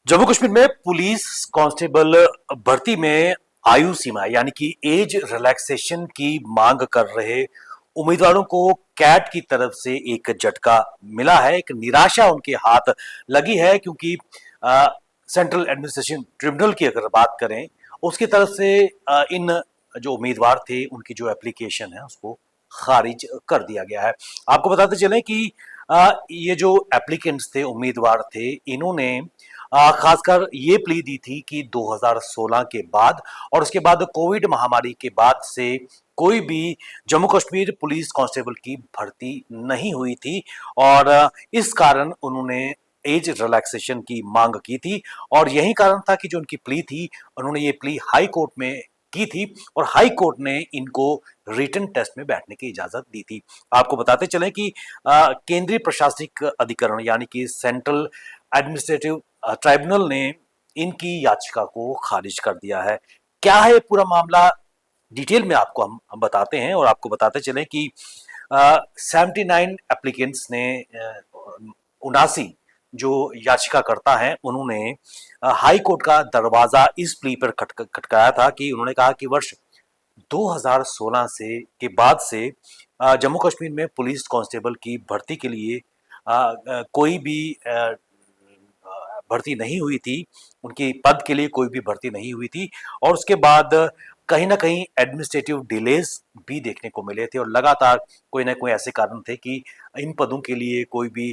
जम्मू कश्मीर में police constable भर्ती में आयु सीमा यानी कि एज रिलैक्सेशन की मांग कर रहे उम्मीदवारों को कैट की तरफ से एक झटका मिला है। एक निराशा उनके हाथ लगी है क्योंकि सेंट्रल एडमिनिस्ट्रेशन ट्रिब्यूनल की अगर बात करें उसकी तरफ से इन जो उम्मीदवार थे उनकी जो एप्लीकेशन है उसको खारिज कर दिया गया है। आपको बताते चलें कि ये जो एप्लीकेंट्स थे, उम्मीदवार थे, इन्होंने खासकर ये प्ली दी थी कि 2016 के बाद और उसके बाद कोविड महामारी के बाद से कोई भी जम्मू कश्मीर पुलिस कांस्टेबल की भर्ती नहीं हुई थी और इस कारण उन्होंने एज रिलैक्सेशन की मांग की थी और यही कारण था कि जो उनकी प्ली थी उन्होंने ये प्ली हाई कोर्ट में की थी और हाई कोर्ट ने इनको रिटन टेस्ट में बैठने की इजाजत दी थी। आपको बताते चलें कि केंद्रीय प्रशासनिक अधिकरण यानी कि सेंट्रल एडमिनिस्ट्रेटिव ट्राइब्यूनल ने इनकी याचिका को खारिज कर दिया है। क्या है पूरा मामला, डिटेल में आपको हम बताते हैं और आपको बताते चलें कि 79 एप्लीकेंट्स ने 79 जो याचिकाकर्ता हैं उन्होंने हाई कोर्ट का दरवाजा इस प्ली पर खटकाया था कि उन्होंने कहा कि वर्ष 2016 से के बाद से जम्मू कश्मीर में पुलिस कांस्टेबल की भर्ती के लिए कोई भी भर्ती नहीं हुई थी, उनकी पद के लिए कोई भी भर्ती नहीं हुई थी और उसके बाद कहीं ना कहीं एडमिनिस्ट्रेटिव डिलेज भी देखने को मिले थे और लगातार कोई ना कोई ऐसे कारण थे कि इन पदों के लिए कोई भी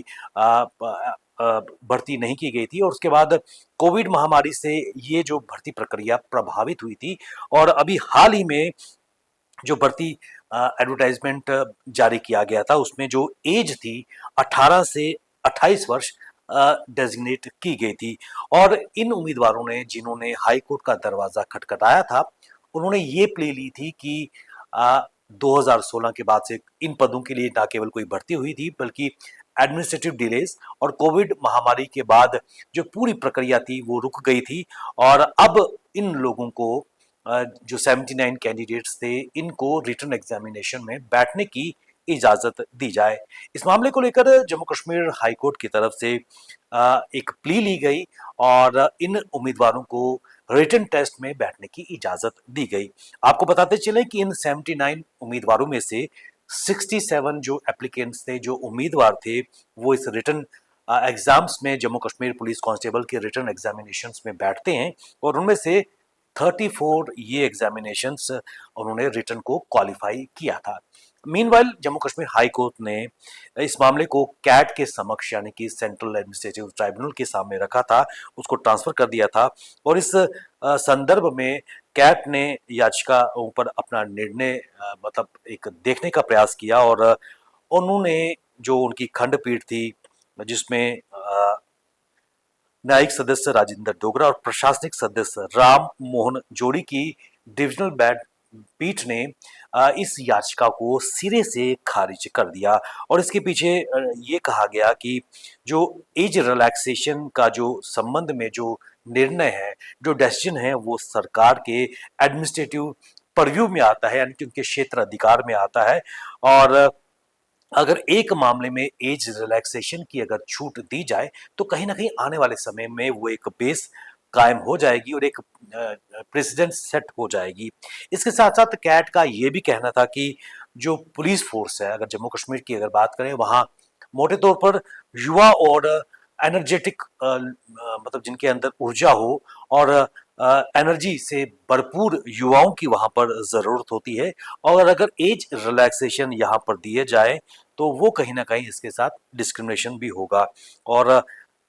भर्ती नहीं की गई थी और उसके बाद कोविड महामारी से ये जो भर्ती प्रक्रिया प्रभावित हुई थी और अभी हाल ही में जो भर्ती एडवर्टाइजमेंट जारी किया गया था उसमें जो एज थी 18 से 28 वर्ष डेजिग्नेट की गई थी और इन उम्मीदवारों ने जिन्होंने हाई कोर्ट का दरवाजा खटखटाया था उन्होंने ये प्ले ली थी कि 2016 के बाद से इन पदों के लिए ना केवल कोई भर्ती हुई थी बल्कि एडमिनिस्ट्रेटिव डिलेज और कोविड महामारी के बाद जो पूरी प्रक्रिया थी वो रुक गई थी और अब इन लोगों को जो 79 कैंडिडेट्स थे इनको रिटन एग्जामिनेशन में बैठने की इजाजत दी जाए। इस मामले को लेकर जम्मू कश्मीर हाई कोर्ट की तरफ से एक प्ली ली गई और इन उम्मीदवारों को रिटन टेस्ट में बैठने की इजाजत दी गई। आपको बताते चले कि इन 79 उम्मीदवारों में से 67 जो एप्लीकेंट्स थे, जो उम्मीदवार थे, वो इस रिटन एग्जाम्स में जम्मू कश्मीर पुलिस कांस्टेबल के रिटन एग्जामिनेशंस में बैठते हैं और उनमें से 34 ये एग्जामिनेशंस उन्होंने रिटन को क्वालिफाई किया था। Meanwhile Jammu Kashmir high court ने इस मामले को कैट के समक्ष यानी कि सेंट्रल एडमिनिस्ट्रेटिव ट्राइब्यूनल के सामने रखा था, उसको ट्रांसफर कर दिया था और इस संदर्भ में कैट ने याचिकाओं पर अपना निर्णय मतलब एक देखने का प्रयास किया और उन्होंने जो उनकी खंडपीठ थी जिसमें न्यायिक सदस्य राजेंद्र डोगरा और प्रशासनिक सदस्य राम मोहन जोड़ी की डिविजनल पीठ ने इस याचिका को सिरे से खारिज कर दिया और इसके पीछे ये कहा गया कि जो एज रिलैक्सेशन का जो संबंध में जो निर्णय है, जो डिसीजन है, वो सरकार के एडमिनिस्ट्रेटिव परव्यू में आता है यानी कि उनके क्षेत्र अधिकार में आता है और अगर एक मामले में एज रिलैक्सेशन की अगर छूट दी जाए तो कहीं ना कहीं आने वाले समय में वो एक बेस कायम हो जाएगी और एक प्रेसिडेंट सेट हो जाएगी। इसके साथ साथ कैट का ये भी कहना था कि जो पुलिस फोर्स है, अगर जम्मू कश्मीर की अगर बात करें, वहाँ मोटे तौर पर युवा और एनर्जेटिक मतलब जिनके अंदर ऊर्जा हो और एनर्जी से भरपूर युवाओं की वहां पर जरूरत होती है और अगर एज रिलैक्सेशन यहाँ पर दिए जाए तो वो कहीं ना कहीं इसके साथ डिस्क्रिमिनेशन भी होगा और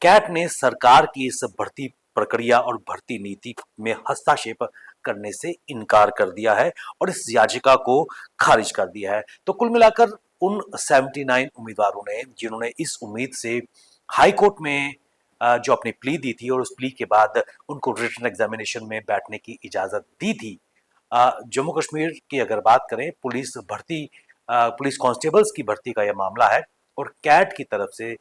कैट ने सरकार की इस भर्ती प्रक्रिया और भर्ती नीति में हस्तक्षेप करने से इनकार कर दिया है और इस याचिका को खारिज कर दिया है। तो कुल मिलाकर उन 79 उम्मीदवारों ने जिन्होंने इस उम्मीद से हाई कोर्ट में जो अपनी प्ली दी थी और उस प्ली के बाद उनको रिटन एग्जामिनेशन में बैठने की इजाजत दी थी, जम्मू कश्मीर की अगर बात करें पुलिस भर्ती पुलिस कांस्टेबल्स की भर्ती का यह मामला है और कैट की तरफ से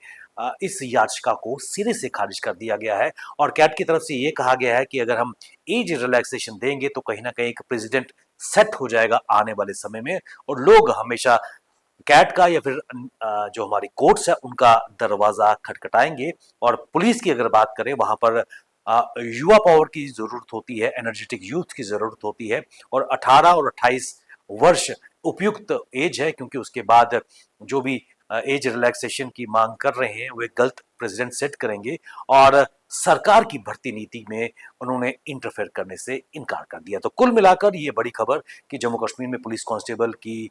इस याचिका को सिरे से खारिज कर दिया गया है और कैट की तरफ से ये कहा गया है कि अगर हम एज रिलैक्सेशन देंगे तो कहीं ना कहीं एक प्रेसिडेंट सेट हो जाएगा आने वाले समय में और लोग हमेशा कैट का या फिर जो हमारी कोर्ट्स है उनका दरवाजा खटखटाएंगे और पुलिस की अगर बात करें वहां पर युवा पावर की ज़रूरत होती है, एनर्जेटिक यूथ की ज़रूरत होती है और 18 और 28 वर्ष उपयुक्त एज है, क्योंकि उसके बाद जो भी एज रिलैक्सेशन की मांग कर रहे हैं वे गलत प्रेसिडेंट सेट करेंगे और सरकार की भर्ती नीति में उन्होंने इंटरफेयर करने से इनकार कर दिया। तो कुल मिलाकर ये बड़ी खबर कि जम्मू कश्मीर में पुलिस कांस्टेबल की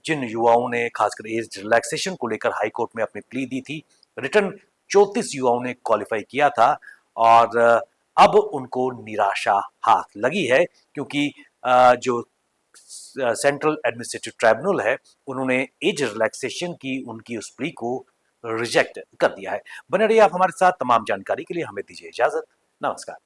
जिन युवाओं ने खासकर एज रिलैक्सेशन को लेकर हाई कोर्ट में अपनी प्ली दी थी, रिटर्न 34 युवाओं ने क्वालिफाई किया था और अब उनको निराशा हाथ लगी है, क्योंकि जो सेंट्रल एडमिनिस्ट्रेटिव ट्राइब्यूनल है उन्होंने एज रिलैक्सेशन की उनकी उस प्ली को रिजेक्ट कर दिया है। बने रहिए आप हमारे साथ, तमाम जानकारी के लिए हमें दीजिए इजाजत। नमस्कार।